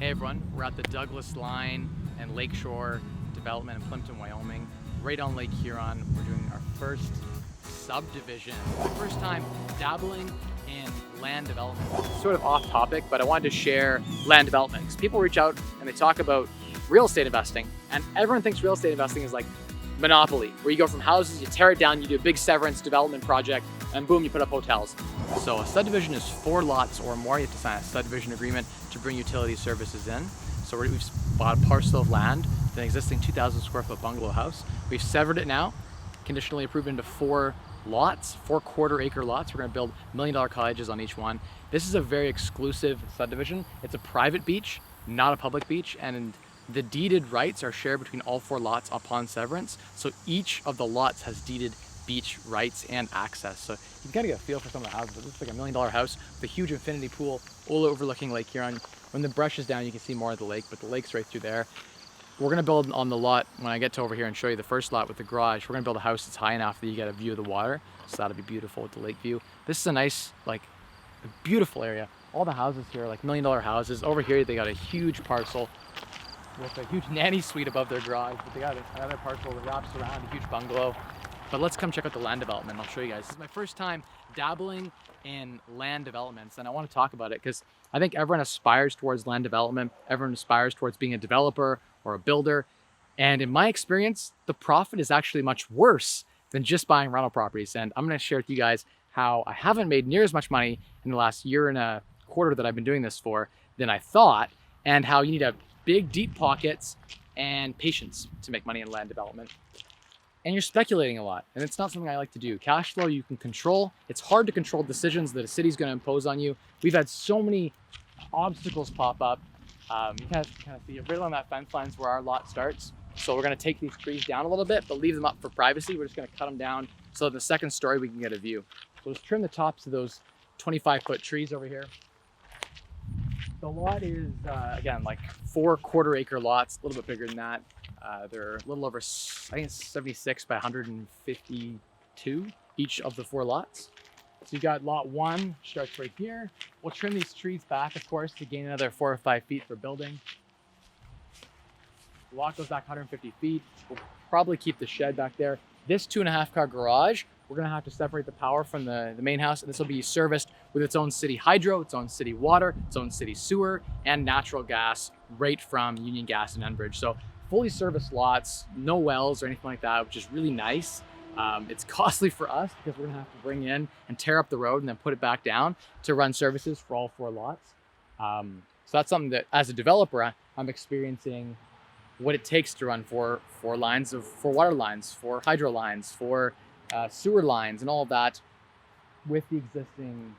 Hey everyone, we're at the Douglas Line and Lakeshore development in Plimpton, Wyoming, right on Lake Huron. We're doing our first subdivision. My first time dabbling in land development. Sort of off topic, but I wanted to share land development because people reach out and they talk about real estate investing, and everyone thinks real estate investing is like monopoly, where you go from houses, you tear it down, you do a big severance development project, and boom, you put up hotels. So a subdivision is 4 lots or more. You have to sign a subdivision agreement to bring utility services in. So we've bought a parcel of land with an existing 2,000 square foot bungalow house. We've severed it now, conditionally approved into 4 lots, 4 quarter-acre lots. We're gonna build $1 million cottages on each one. This is a very exclusive subdivision. It's a private beach, not a public beach, and the deeded rights are shared between all 4 lots upon severance. So each of the lots has deeded beach rights and access. So you can kind of get a feel for some of the houses. It looks like a $1 million house with a huge infinity pool all overlooking Lake Huron. When the brush is down, you can see more of the lake, but the lake's right through there. We're gonna build on the lot, when I get to over here and show you the first lot with the garage, we're gonna build a house that's high enough that you get a view of the water. So that'll be beautiful with the lake view. This is a nice, a beautiful area. All the houses here are like $1 million houses. Over here, they got a huge parcel with a huge nanny suite above their garage, but they got another parcel that wraps around, a huge bungalow. But let's come check out the land development. I'll show you guys. This is my first time dabbling in land developments, and I want to talk about it because I think everyone aspires towards land development. Everyone aspires towards being a developer or a builder. And in my experience, the profit is actually much worse than just buying rental properties. And I'm going to share with you guys how I haven't made near as much money in the last year and a quarter that I've been doing this for than I thought, and how you need to have big, deep pockets and patience to make money in land development. And you're speculating a lot, and it's not something I like to do. Cash flow you can control. It's hard to control decisions that a city's going to impose on you. We've had so many obstacles pop up. You kind of see it right on that fence line is where our lot starts. So we're going to take these trees down a little bit, but leave them up for privacy. We're just going to cut them down so in the second story we can get a view. So let's trim the tops of those 25-foot trees over here. The lot is, again, like 4 quarter-acre lots, a little bit bigger than that. They're a little over, I think it's 76 by 152, each of the 4 lots. So you got lot 1, starts right here. We'll trim these trees back, of course, to gain another 4 or 5 feet for building. The lot goes back 150 feet. We'll probably keep the shed back there. This 2.5 car garage, we're gonna have to separate the power from the main house, and this will be serviced with its own city hydro, its own city water, its own city sewer, and natural gas right from Union Gas and Enbridge. So fully serviced lots, no wells or anything like that, which is really nice. It's costly for us because we're gonna have to bring in and tear up the road and then put it back down to run services for all 4 lots. So that's something that, as a developer, I'm experiencing what it takes to run 4 lines of 4 water lines, 4 hydro lines, 4 sewer lines, and all of that with the existing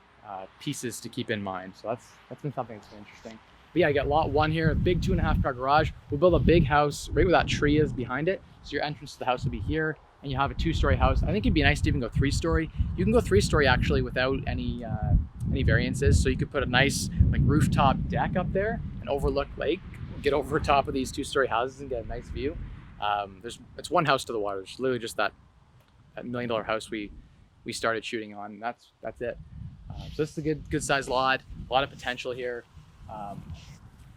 pieces to keep in mind. So that's been something that's been interesting. But yeah, I got lot 1 here, a big 2.5 car garage. We'll build a big house right where that tree is behind it. So your entrance to the house will be here, and you have a 2-story house. I think it'd be nice to even go 3-story. You can go 3-story actually without any variances. So you could put a nice rooftop deck up there and overlook lake, get over top of these 2-story houses and get a nice view. It's 1 house to the water. It's literally just that $1 million house we started shooting on. That's it. So this is a good sized lot. A lot of potential here.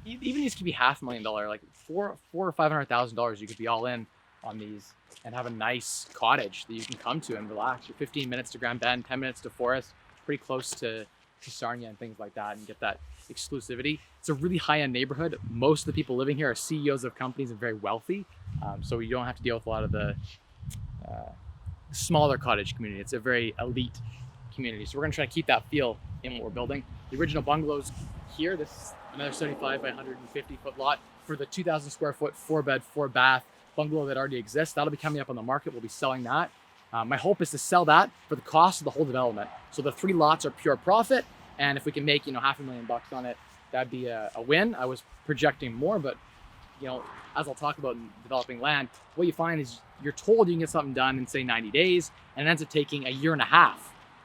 Even these could be $500,000, like $400,000 or $500,000. You could be all in on these and have a nice cottage that you can come to and relax. You're 15 minutes to Grand Bend, 10 minutes to Forest, pretty close to Sarnia and things like that, and get that exclusivity. It's a really high-end neighborhood. Most of the people living here are CEOs of companies and very wealthy, so you don't have to deal with a lot of the smaller cottage community. It's a very elite community. So we're gonna try to keep that feel in what we're building. The original bungalows here, this is another 75 by 150 foot lot for the 2,000 square foot 4-bed, 4-bath bungalow that already exists. That'll be coming up on the market. We'll be selling that. My hope is to sell that for the cost of the whole development. So the 3 lots are pure profit, and if we can make $500,000 on it, that'd be a win. I was projecting more, but as I'll talk about in developing land, what you find is you're told you can get something done in say 90 days, and it ends up taking 1.5 years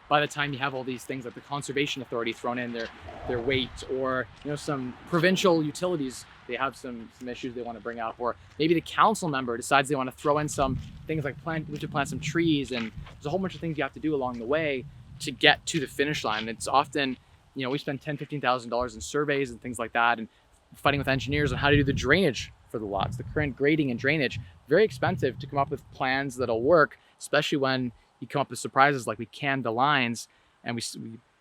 by the time you have all these things like the Conservation Authority thrown in their weight, or some provincial utilities, they have some issues they want to bring up, or maybe the council member decides they want to throw in some things like we should plant some trees, and there's a whole bunch of things you have to do along the way to get to the finish line. It's often, we spend $10,000, $15,000 in surveys and things like that, and fighting with engineers on how to do the drainage for the lots, the current grading and drainage. Very expensive to come up with plans that'll work, especially when you come up with surprises like we canned the lines and we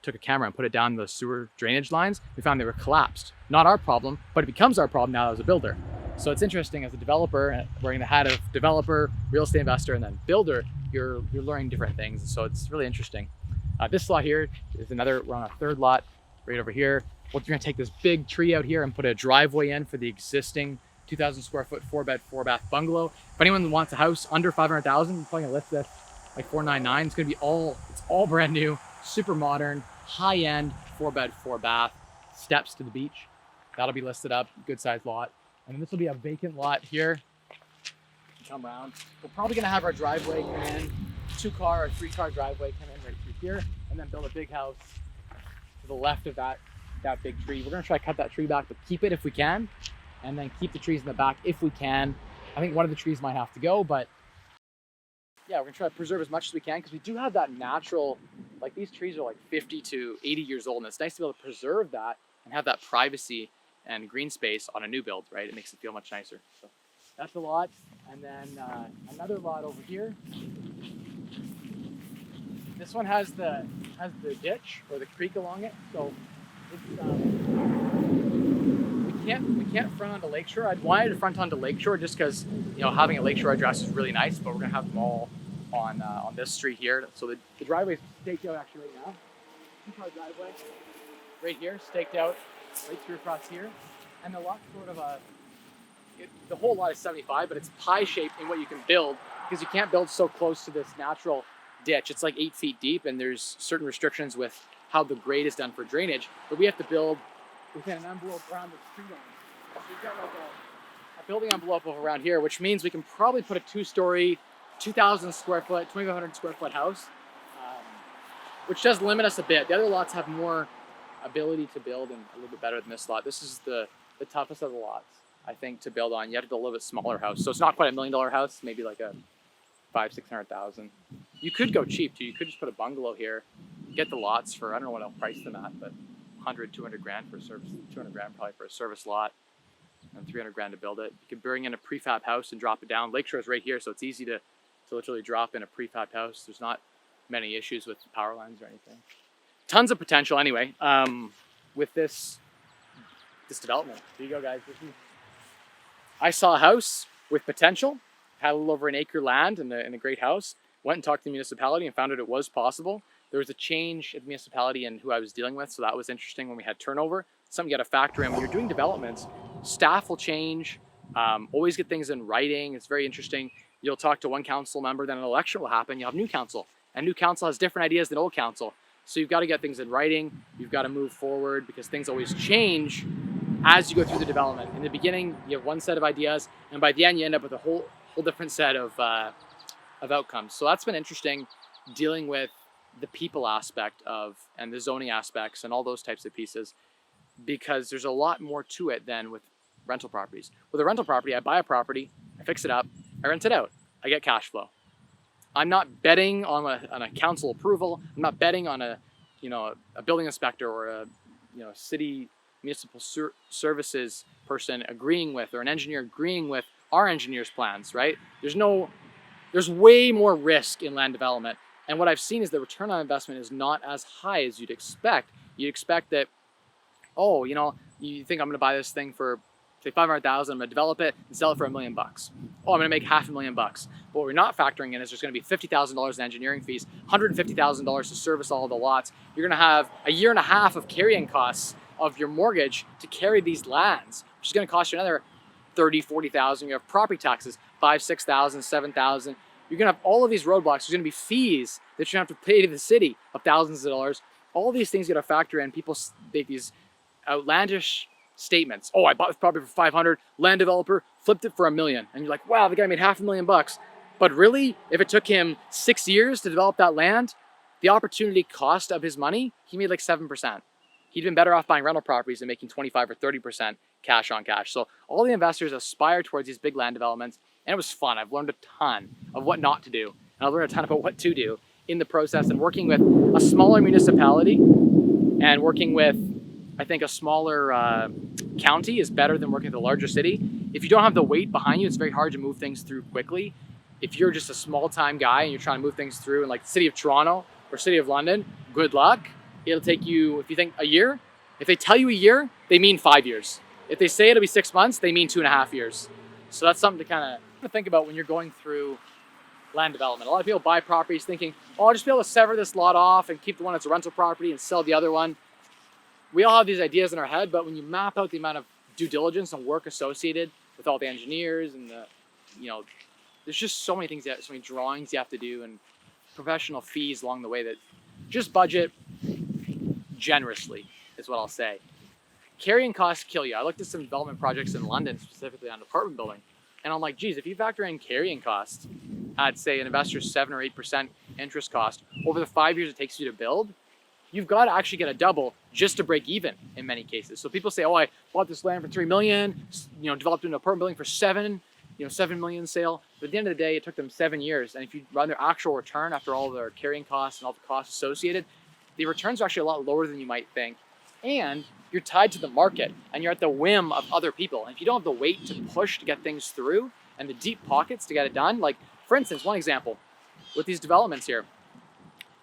took a camera and put it down the sewer drainage lines. We found they were collapsed. Not our problem, but it becomes our problem now as a builder. So it's interesting as a developer, wearing the hat of developer, real estate investor, and then builder, you're learning different things. So it's really interesting. This lot here is another, we're on a third lot right over here. We're gonna take this big tree out here and put a driveway in for the existing 2,000 square foot 4-bed, 4-bath bungalow. If anyone wants a house under 500,000, you're probably gonna list this like 499. It's gonna be it's all brand new, super modern, high-end 4-bed, 4-bath, steps to the beach. That'll be listed up, good sized lot. And then this will be a vacant lot here. Come around. We're probably gonna have our driveway come in, 2-car or 3-car driveway come in right through here, and then build a big house to the left of that big tree. We're gonna try to cut that tree back, but keep it if we can, and then keep the trees in the back if we can. I think one of the trees might have to go, but yeah, we're gonna try to preserve as much as we can because we do have that natural, like these trees are like 50 to 80 years old, and it's nice to be able to preserve that and have that privacy and green space on a new build, right? It makes it feel much nicer. So that's a lot. And then another lot over here. This one has the ditch or the creek along it, so it's, we can't front onto Lakeshore. I'd wanted to front onto Lakeshore just because, you know, having a Lakeshore address is really nice, but we're gonna have them all on this street here. So the driveway's staked out actually right now. 2-car driveway right here, staked out right through across here, and the lot's sort of the whole lot is 75, but it's pie-shaped in what you can build because you can't build so close to this natural ditch. It's like 8 feet deep, and there's certain restrictions with how the grade is done for drainage, but we have to build within an envelope around the street line. So we've got like a building envelope over around here, which means we can probably put a 2-story, 2,000 square foot, 2,500 square foot house, which does limit us a bit. The other lots have more ability to build and a little bit better than this lot. This is the toughest of the lots, I think, to build on. You have to build a little bit smaller house. So it's not quite $1 million house, maybe like a 500,000-600,000. You could go cheap too. You could just put a bungalow here, get the lots for, I don't know what I'll price them at, but 100-200 grand for a service, 200 grand probably for a service lot, and 300 grand to build it. You could bring in a prefab house and drop it down. Lakeshore is right here, so it's easy to literally drop in a prefab house. There's not many issues with power lines or anything. Tons of potential anyway with this development. Here you go, guys. I saw a house with potential, had a little over an acre land and a great house. Went and talked to the municipality and found out it was possible. There was a change at the municipality and who I was dealing with, so that was interesting when we had turnover. Something you got to factor in when you're doing developments. Staff will change. Always get things in writing. It's very interesting. You'll talk to one council member, then an election will happen. You'll have new council, and new council has different ideas than old council. So you've got to get things in writing. You've got to move forward because things always change as you go through the development. In the beginning, you have one set of ideas, and by the end, you end up with a whole different set of outcomes. So that's been interesting, dealing with the people aspect and the zoning aspects and all those types of pieces, because there's a lot more to it than with rental properties. With a rental property, I buy a property, I fix it up, I rent it out, I get cash flow. I'm not betting on a council approval. I'm not betting on a building inspector or a city municipal services person agreeing with, or an engineer agreeing with our engineer's plans, right? There's way more risk in land development. And what I've seen is the return on investment is not as high as you'd expect. You'd expect that, oh, you think I'm gonna buy this thing for say 500,000, I'm gonna develop it and sell it for $1 million. Oh, I'm gonna make $500,000. But what we're not factoring in is there's gonna be $50,000 in engineering fees, $150,000 to service all the lots. You're gonna have a year and a half of carrying costs of your mortgage to carry these lands, which is gonna cost you another 30, 40,000. You have property taxes, 5, 6,000, 7,000. You're gonna have all of these roadblocks. There's gonna be fees that you have to pay to the city of thousands of dollars. All these things you gotta factor in. People make these outlandish statements. Oh, I bought this property for 500, land developer flipped it for $1 million. And you're like, wow, the guy made $500,000. But really, if it took him 6 years to develop that land, the opportunity cost of his money, he made like 7%. He'd been better off buying rental properties and making 25 or 30% cash on cash. So all the investors aspire towards these big land developments, and it was fun. I've learned a ton of what not to do, and I've learned a ton about what to do in the process, and working with a smaller municipality and working with, I think, a smaller county is better than working at the larger city. If you don't have the weight behind you, it's very hard to move things through quickly. If you're just a small-time guy and you're trying to move things through in like the city of Toronto or city of London, good luck. It'll take you, if you think a year, if they tell you a year, they mean 5 years. If they say it'll be 6 months, they mean 2.5 years. So that's something to kind of think about when you're going through land development. A lot of people buy properties thinking, oh, I'll just be able to sever this lot off and keep the one that's a rental property and sell the other one. We all have these ideas in our head, but when you map out the amount of due diligence and work associated with all the engineers and the, there's just so many things, so many drawings you have to do and professional fees along the way that just budget generously is what I'll say. Carrying costs kill you. I looked at some development projects in London, specifically on apartment building, and I'm like, geez, if you factor in carrying costs at say an investor's 7 or 8% interest cost over the 5 years it takes you to build, you've got to actually get a double just to break even in many cases. So people say, oh, I bought this land for 3 million, developed an apartment building for 7 million sale. But at the end of the day, it took them 7 years. And if you run their actual return after all their carrying costs and all the costs associated, the returns are actually a lot lower than you might think. And you're tied to the market and you're at the whim of other people. And if you don't have the weight to push to get things through and the deep pockets to get it done, like for instance, one example with these developments here,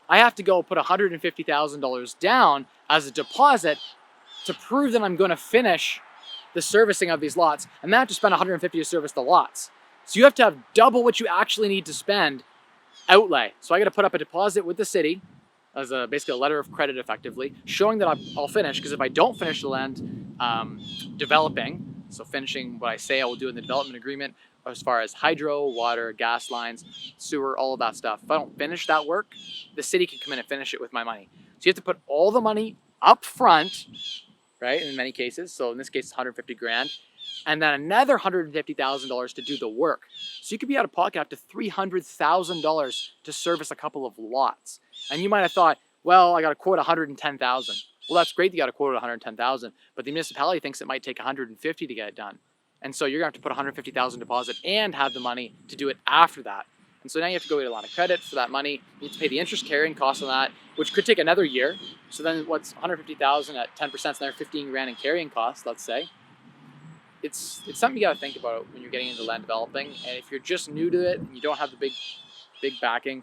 I have to go put $150,000 down as a deposit to prove that I'm going to finish the servicing of these lots, and then I have to spend $150 to service the lots. So you have to have double what you actually need to spend outlay. So I got to put up a deposit with the city as basically a letter of credit, effectively showing that I'll finish. Because if I don't finish the land developing, so finishing what I say I will do in the development agreement, as far as hydro, water, gas lines, sewer, all of that stuff. If I don't finish that work, the city can come in and finish it with my money. So you have to put all the money up front, right? In many cases. So in this case, it's 150 grand. And then another $150,000 to do the work. So you could be out of pocket up to $300,000 to service a couple of lots. And you might have thought, well, I got a quote 110,000. Well, that's great that you got a quote 110,000, but the municipality thinks it might take 150 to get it done. And so you're gonna have to put 150,000 deposit and have the money to do it after that. And so now you have to go get a line of credit for that money. You need to pay the interest carrying costs on that, which could take another year. So then what's 150,000 at 10%, another 15 grand in carrying costs, let's say. It's something you gotta think about when you're getting into land developing. And if you're just new to it and you don't have the big backing,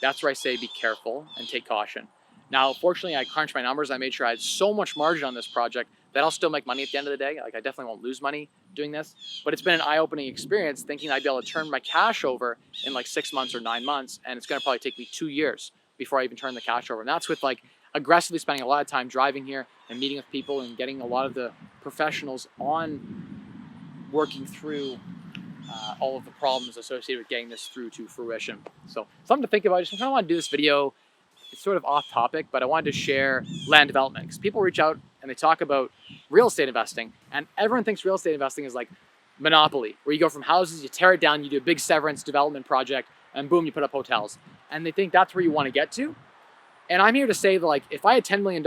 that's where I say be careful and take caution. Now, fortunately, I crunched my numbers. I made sure I had so much margin on this project that I'll still make money at the end of the day. Like I definitely won't lose money doing this, but it's been an eye-opening experience thinking I'd be able to turn my cash over in like 6 months or 9 months. And it's gonna probably take me 2 years before I even turn the cash over. And that's with like aggressively spending a lot of time driving here and meeting with people and getting a lot of the professionals on working through all of the problems associated with getting this through to fruition. So something to think about. I just kind of want to do this video. It's sort of off topic, but I wanted to share land development because people reach out and they talk about real estate investing, and everyone thinks real estate investing is like monopoly, where you go from houses, you tear it down, you do a big severance development project, and boom, you put up hotels. And they think that's where you want to get to. And I'm here to say that, like, if I had $10 million,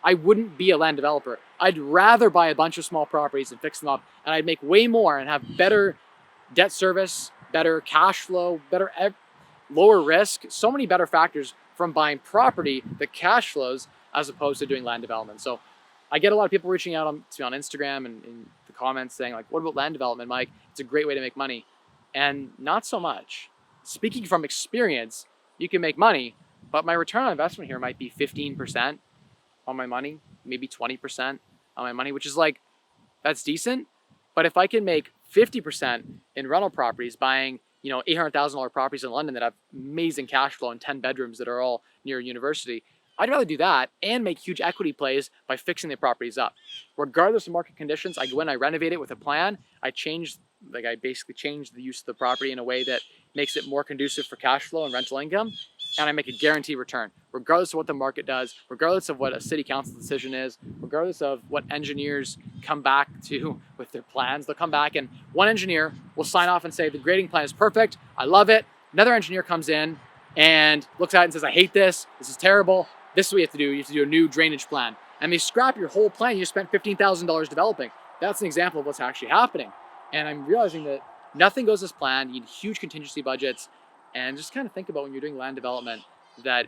I wouldn't be a land developer. I'd rather buy a bunch of small properties and fix them up, and I'd make way more and have better debt service, better cash flow, lower risk, so many better factors from buying property that cash flows as opposed to doing land development. So I get a lot of people reaching out to me on Instagram and in the comments saying like, what about land development, Mike? It's a great way to make money. And not so much. Speaking from experience, you can make money, but my return on investment here might be 15% on my money, maybe 20% on my money, which is like, that's decent. But if I can make 50% in rental properties, buying $800,000 properties in London that have amazing cash flow and 10 bedrooms that are all near a university, I'd rather do that and make huge equity plays by fixing the properties up. Regardless of market conditions, I go in, I renovate it with a plan. I basically change the use of the property in a way that makes it more conducive for cash flow and rental income, and I make a guaranteed return, regardless of what the market does, regardless of what a city council decision is, regardless of what engineers come back to with their plans. They'll come back and one engineer will sign off and say, the grading plan is perfect, I love it. Another engineer comes in and looks at it and says, I hate this is terrible, this is what you have to do. You have to do a new drainage plan. And they scrap your whole plan you spent $15,000 developing. That's an example of what's actually happening. And I'm realizing that nothing goes as planned. You need huge contingency budgets. And just kind of think about when you're doing land development that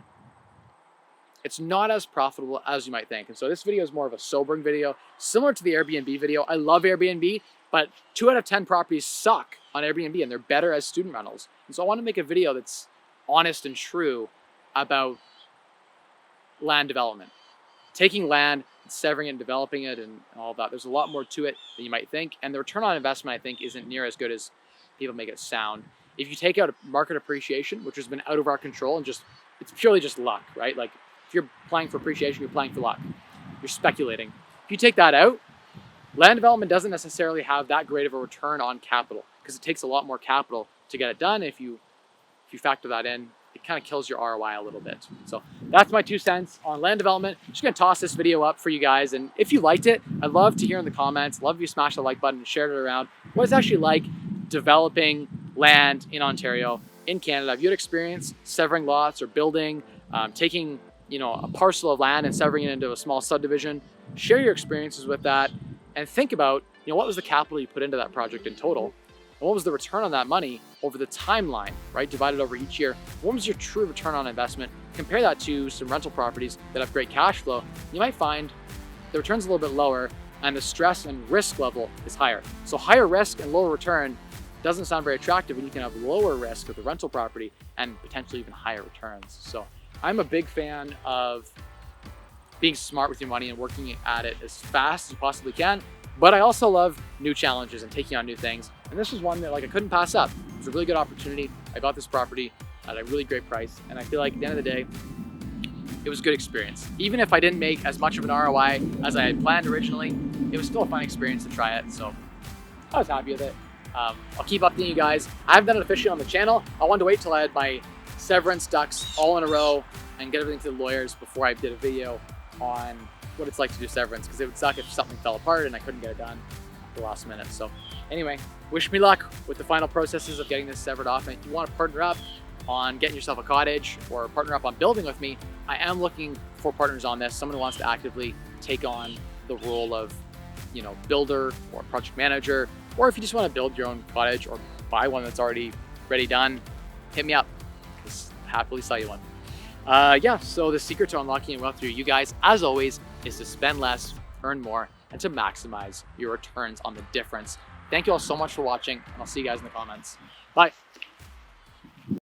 it's not as profitable as you might think. And so this video is more of a sobering video, similar to the Airbnb video. I love Airbnb, but 2 out of 10 properties suck on Airbnb and they're better as student rentals. And so I want to make a video that's honest and true about land development. Taking land, severing it and developing it and all that. There's a lot more to it than you might think. And the return on investment, I think, isn't near as good as people make it sound. If you take out market appreciation, which has been out of our control and it's purely just luck, right? Like if you're playing for appreciation, you're playing for luck. You're speculating. If you take that out, land development doesn't necessarily have that great of a return on capital because it takes a lot more capital to get it done. If you factor that in, it kind of kills your ROI a little bit. So that's my 2 cents on land development. I'm just gonna toss this video up for you guys. And if you liked it, I'd love to hear in the comments, love if you smash the like button and share it around, what it's actually like developing land in Ontario, in Canada. Have you had experience severing lots or building, taking a parcel of land and severing it into a small subdivision? Share your experiences with that and think about what was the capital you put into that project in total? And what was the return on that money over the timeline, right? Divided over each year. What was your true return on investment? Compare that to some rental properties that have great cash flow. You might find the return's a little bit lower and the stress and risk level is higher. So higher risk and lower return doesn't sound very attractive when you can have lower risk with the rental property and potentially even higher returns. So I'm a big fan of being smart with your money and working at it as fast as you possibly can. But I also love new challenges and taking on new things. And this was one that I couldn't pass up. It was a really good opportunity. I got this property at a really great price. And I feel like at the end of the day, it was a good experience. Even if I didn't make as much of an ROI as I had planned originally, it was still a fun experience to try it. So I was happy with it. I'll keep updating you guys. I haven't done it officially on the channel. I wanted to wait till I had my severance ducks all in a row and get everything to the lawyers before I did a video on what it's like to do severance, because it would suck if something fell apart and I couldn't get it done at the last minute. So anyway, wish me luck with the final processes of getting this severed off. And if you want to partner up on getting yourself a cottage or partner up on building with me, I am looking for partners on this. Someone who wants to actively take on the role of builder or project manager, or if you just want to build your own cottage or buy one that's already ready done, hit me up, because I'll happily sell you one. Yeah, so the secret to unlocking wealth through you guys, as always, is to spend less, earn more, and to maximize your returns on the difference. Thank you all so much for watching, and I'll see you guys in the comments. Bye.